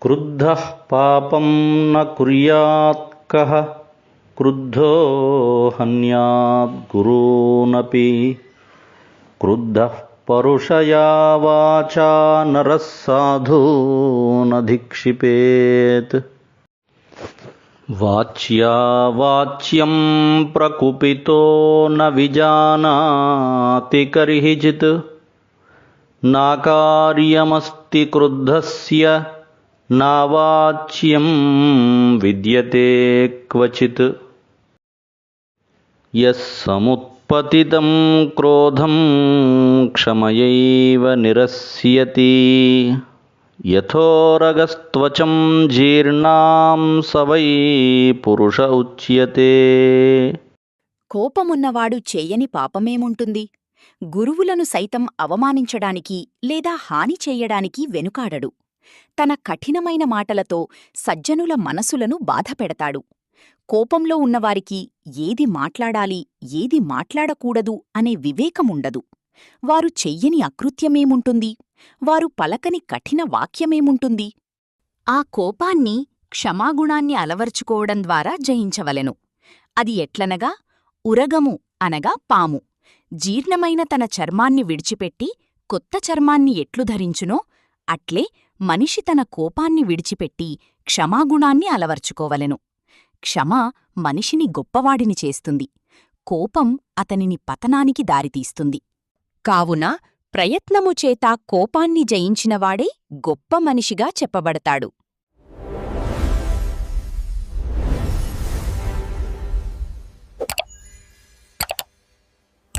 క్రుద్ధః పాపం న కుర్యాత్ కః క్రుద్ధో హన్యాత్ గురూనపి క్రుద్ధః పరుషయా వాచా నరః సాధూనధిక్షిపేత్. వాచ్యా వాచ్యం ప్రకుపితో న విజానాతి కర్హిచిత్ నాకార్యమస్తి క్రుద్ధస్య నావాచ్యం విద్యతే క్వచిత్. యస్ సముత్పతితం క్రోధం క్షమయైవ నిరస్యతి యథోరగస్త్వచం జీర్ణాం స వై పురుష ఉచ్యతే. కోపమున్నవాడు చేయని పాపమేముంటుంది? గురువులను సైతం అవమానించడానికి లేదా హాని చెయ్యడానికి వెనుకాడడు. తన కఠినమైన మాటలతో సజ్జనుల మనసులను బాధపెడతాడు. కోపంలో ఉన్నవారికి ఏది మాట్లాడాలి, ఏది మాట్లాడకూడదు అనే వివేకముండదు. వారు చెయ్యని అకృత్యమేముంటుంది? వారు పలకని కఠిన వాక్యమేముంటుంది? ఆ కోపాన్ని క్షమాగుణాన్ని అలవర్చుకోవడం ద్వారా జయించవలెను. అది ఎట్లనగా, ఉరగము అనగా పాము జీర్ణమైన తన చర్మాన్ని విడిచిపెట్టి కొత్త చర్మాన్ని ఎట్లు ధరించునో అట్లే మనిషి తన కోపాన్ని విడిచిపెట్టి క్షమాగుణాన్ని అలవర్చుకోవలెను. క్షమ మనిషిని గొప్పవాడిని చేస్తుంది. కోపం అతనిని పతనానికి దారితీస్తుంది. కావున ప్రయత్నముచేత కోపాన్ని జయించినవాడే గొప్ప మనిషిగా చెప్పబడతాడు.